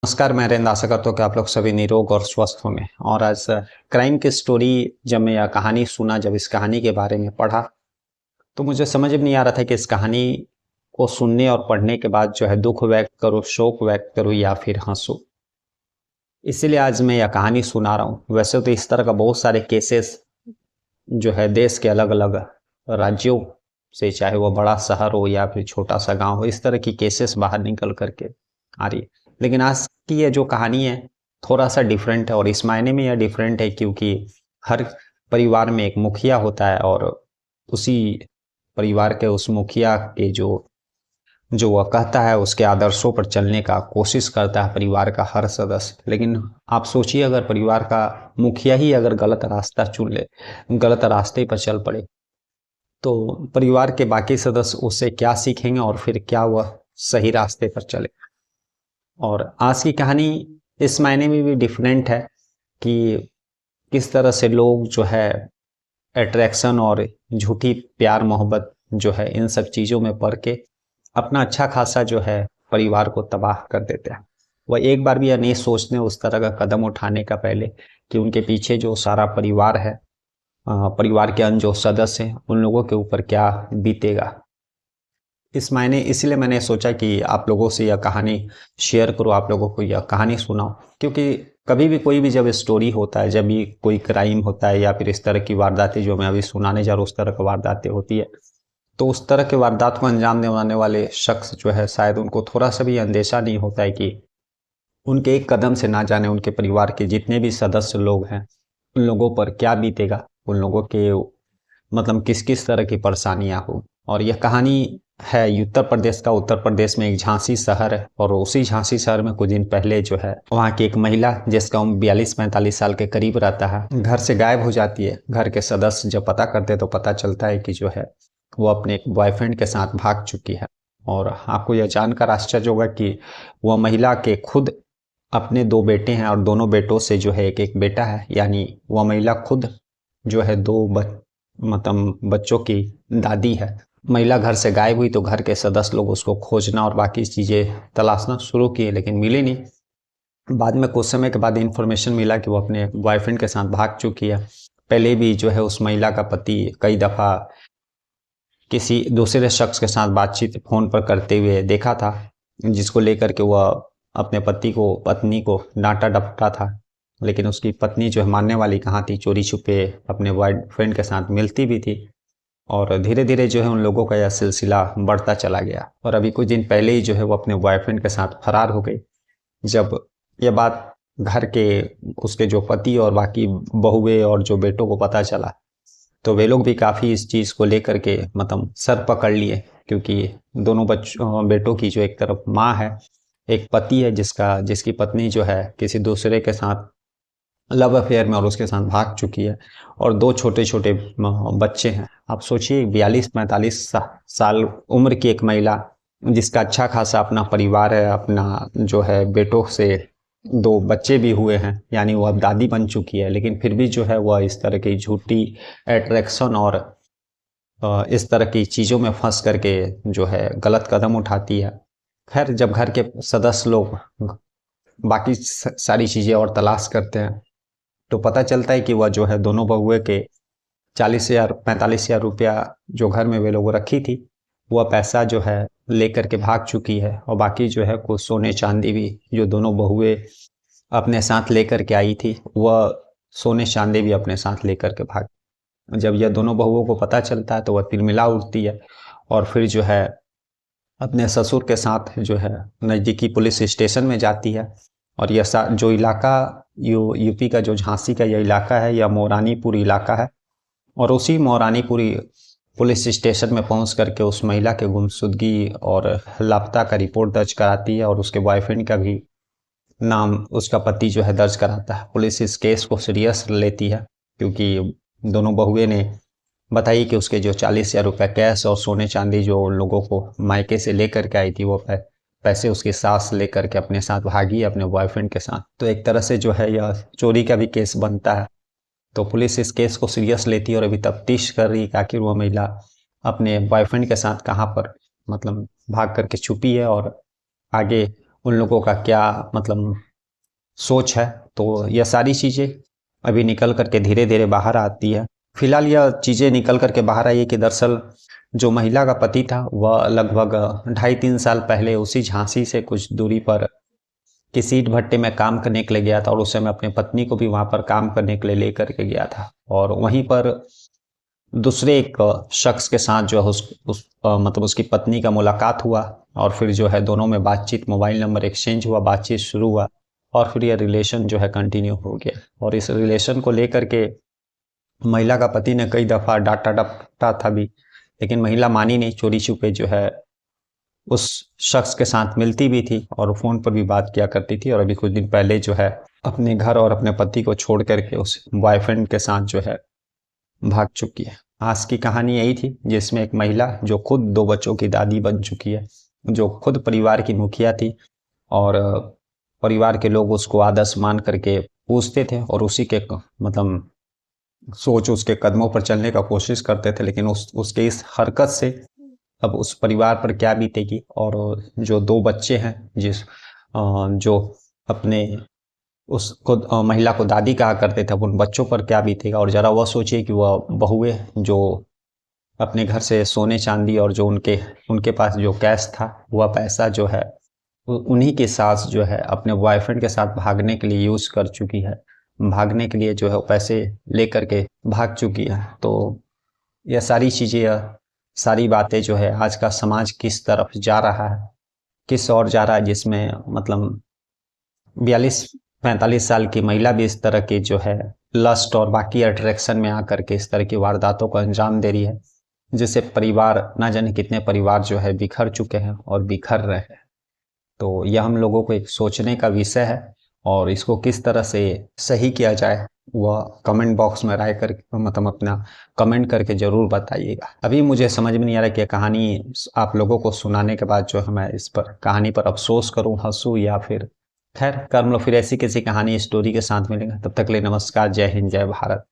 नमस्कार, मैं हरेंद्र। आशा करता हूँ कि आप लोग सभी निरोग और स्वस्थ होंगे। और आज क्राइम की स्टोरी जब मैं यह कहानी सुना, जब इस कहानी के बारे में पढ़ा, तो मुझे समझ में नहीं आ रहा था कि इस कहानी को सुनने और पढ़ने के बाद जो है दुख व्यक्त करूँ, शोक व्यक्त करूँ या फिर हंसूँ। इसीलिए आज मैं यह कहानी सुना रहा हूँ। वैसे तो इस तरह का बहुत सारे केसेस जो है देश के अलग अलग राज्यों से, चाहे वो बड़ा शहर हो या फिर छोटा सा गांव हो, इस तरह की केसेस बाहर निकल करके आ रही है। लेकिन आज की ये जो कहानी है थोड़ा सा डिफरेंट है, और इस मायने में यह डिफरेंट है क्योंकि हर परिवार में एक मुखिया होता है, और उसी परिवार के उस मुखिया के जो वह कहता है उसके आदर्शों पर चलने का कोशिश करता है परिवार का हर सदस्य। लेकिन आप सोचिए, अगर परिवार का मुखिया ही अगर गलत रास्ता चुन ले, गलत रास्ते पर चल पड़े, तो परिवार के बाकी सदस्य उससे क्या सीखेंगे और फिर क्या वह सही रास्ते पर चले। और आज की कहानी इस मायने में भी डिफरेंट है कि किस तरह से लोग जो है अट्रैक्शन और झूठी प्यार मोहब्बत जो है इन सब चीज़ों में पड़ के अपना अच्छा खासा जो है परिवार को तबाह कर देते हैं। वह एक बार भी यह नहीं सोचते उस तरह का कदम उठाने का पहले कि उनके पीछे जो सारा परिवार है, परिवार के अन्य जो सदस्य हैं, उन लोगों के ऊपर क्या बीतेगा। इस मायने इसलिए मैंने सोचा कि आप लोगों से यह कहानी शेयर करूँ, आप लोगों को यह कहानी सुनाऊं, क्योंकि कभी भी कोई भी जब स्टोरी होता है, जब भी कोई क्राइम होता है या फिर इस तरह की वारदातें जो मैं अभी सुनाने जा रहा हूँ उस तरह की वारदातें होती है, तो उस तरह के वारदात को अंजाम देने वाले शख्स जो है शायद उनको थोड़ा सा भी अंदेशा नहीं होता है कि उनके एक कदम से ना जाने उनके परिवार के जितने भी सदस्य लोग हैं उन लोगों पर क्या बीतेगा, उन लोगों के मतलब किस किस तरह की परेशानियां हो। और यह कहानी है उत्तर प्रदेश का। उत्तर प्रदेश में एक झांसी शहर है, और उसी झांसी शहर में कुछ दिन पहले जो है वहाँ की एक महिला जिसका उम्र 42-45 साल के करीब रहता है, घर से गायब हो जाती है। घर के सदस्य जब पता करते तो पता चलता है कि जो है वो अपने एक बॉयफ्रेंड के साथ भाग चुकी है। और आपको यह जानकर आश्चर्य होगा कि वह महिला के खुद अपने 2 बेटे हैं, और दोनों बेटों से जो है एक एक बेटा है, यानी वह महिला खुद जो है मतलब बच्चों की दादी है। महिला घर से गायब हुई तो घर के सदस्य लोग उसको खोजना और बाकी चीज़ें तलाशना शुरू किए, लेकिन मिली नहीं। बाद में कुछ समय के बाद इन्फॉर्मेशन मिला कि वो अपने बॉयफ्रेंड के साथ भाग चुकी है। पहले भी जो है उस महिला का पति कई दफ़ा किसी दूसरे शख्स के साथ बातचीत फ़ोन पर करते हुए देखा था, जिसको लेकर के वह अपने पत्नी को डांटा डपटा था। लेकिन उसकी पत्नी जो है मानने वाली कहाँ थी, चोरी छुपे अपने बॉयफ्रेंड के साथ मिलती भी थी। और धीरे धीरे जो है उन लोगों का यह सिलसिला बढ़ता चला गया, और अभी कुछ दिन पहले ही जो है वो अपने बॉयफ्रेंड के साथ फरार हो गई। जब यह बात घर के उसके जो पति और बाकी बहुएं और जो बेटों को पता चला, तो वे लोग भी काफ़ी इस चीज़ को लेकर के मतलब सर पकड़ लिए, क्योंकि दोनों बेटों की जो एक तरफ माँ है, एक पति है जिसकी पत्नी जो है किसी दूसरे के साथ लव अफेयर में और उसके साथ भाग चुकी है, और 2 छोटे छोटे बच्चे हैं। आप सोचिए 42-45 साल उम्र की एक महिला जिसका अच्छा खासा अपना परिवार है, अपना जो है बेटों से 2 बच्चे भी हुए हैं, यानी वो अब दादी बन चुकी है, लेकिन फिर भी जो है वह इस तरह की झूठी अट्रैक्शन और इस तरह की चीज़ों में फंस करके जो है गलत कदम उठाती है। खैर, जब घर के सदस्य लोग बाकी सारी चीज़ें और तलाश करते हैं तो पता चलता है कि वह जो है दोनों बहुए के 40,000-45,000 रुपया जो घर में वे लोग रखी थी, वह पैसा जो है लेकर के भाग चुकी है। और बाकी जो है कुछ सोने चांदी भी जो दोनों बहुए अपने साथ लेकर के आई थी, वह सोने चांदी भी अपने साथ लेकर के भाग। जब यह दोनों बहुओं को पता चलता है तो वह तिलमिला उठती है, और फिर जो है अपने ससुर के साथ जो है नज़दीकी पुलिस स्टेशन में जाती है। और यह जो इलाका यूपी का जो झांसी का यह इलाका है, यह मोरानीपुर इलाका है। और उसी मोरानीपुरी पुलिस स्टेशन में पहुंच करके उस महिला के गुमशुदगी और लापता का रिपोर्ट दर्ज कराती है, और उसके बॉयफ्रेंड का भी नाम उसका पति जो है दर्ज कराता है। पुलिस इस केस को सीरियस लेती है, क्योंकि दोनों बहुए ने बताई कि उसके जो 40,000 रुपये कैश और सोने चांदी जो उन लोगों को मायके से लेकर के आई थी, वो पैसे उसकी सास लेकर के अपने साथ भागी अपने बॉयफ्रेंड के साथ। तो एक तरह से जो है यह चोरी का भी केस बनता है। तो पुलिस इस केस को सीरियस लेती है और अभी तफ्तीश कर रही है कि आखिर वो महिला अपने बॉयफ्रेंड के साथ कहाँ पर मतलब भाग करके छुपी है, और आगे उन लोगों का क्या मतलब सोच है। तो यह सारी चीज़ें अभी निकल करके धीरे धीरे बाहर आती है। फिलहाल यह चीज़ें निकल करके बाहर आई है कि दरअसल जो महिला का पति था वह लगभग 2.5-3 साल पहले उसी झांसी से कुछ दूरी पर किसी ईंट भट्टे में काम करने के लिए गया था, और उस समय अपने पत्नी को भी वहां पर काम करने के लिए लेकर के गया था। और वहीं पर दूसरे एक शख्स के साथ जो है मतलब उसकी पत्नी का मुलाकात हुआ, और फिर जो है दोनों में बातचीत, मोबाइल नंबर एक्सचेंज हुआ, बातचीत शुरू हुआ, और फिर यह रिलेशन जो है कंटिन्यू हो गया। और इस रिलेशन को लेकर के महिला का पति ने कई दफ़ा डांटा डपटा था भी, लेकिन महिला मानी नहीं, चोरी छुपे जो है उस शख्स के साथ मिलती भी थी और फ़ोन पर भी बात किया करती थी। और अभी कुछ दिन पहले जो है अपने घर और अपने पति को छोड़ करके उस बॉयफ्रेंड के साथ जो है भाग चुकी है। आज की कहानी यही थी, जिसमें एक महिला जो खुद 2 बच्चों की दादी बन चुकी है, जो खुद परिवार की मुखिया थी, और परिवार के लोग उसको आदर्श मान करके पूछते थे और उसी के मतलब सोच उसके कदमों पर चलने का कोशिश करते थे। लेकिन उसके इस हरकत से अब उस परिवार पर क्या बीतेगी, और जो 2 बच्चे हैं जो अपने उसको महिला को दादी कहा करते थे, अब उन बच्चों पर क्या बीतेगा। और ज़रा वह सोचिए कि वह बहुएं जो अपने घर से सोने चांदी और जो उनके उनके पास जो कैश था, वह पैसा जो है उन्हीं की सास जो है अपने बॉयफ्रेंड के साथ भागने के लिए यूज़ कर चुकी है, भागने के लिए जो है पैसे ले करके भाग चुकी है। तो यह सारी चीज़ें, यह सारी बातें जो है आज का समाज किस तरफ जा रहा है, किस ओर जा रहा है, जिसमें मतलब 42-45 साल की महिला भी इस तरह की जो है लस्ट और बाकी अट्रैक्शन में आकर के इस तरह की वारदातों को अंजाम दे रही है, जिससे परिवार, ना जाने कितने परिवार जो है बिखर चुके हैं और बिखर रहे हैं। तो यह हम लोगों को एक सोचने का विषय है, और इसको किस तरह से सही किया जाए वह कमेंट बॉक्स में राय कर मतलब अपना कमेंट करके ज़रूर बताइएगा। अभी मुझे समझ में नहीं आ रहा कि यह कहानी आप लोगों को सुनाने के बाद जो है मैं इस पर कहानी पर अफसोस करूं, हंसूं, या फिर खैर कर, हम लोग फिर ऐसी किसी कहानी स्टोरी के साथ मिलेंगे। तब तक के लिए नमस्कार, जय हिंद, जय भारत।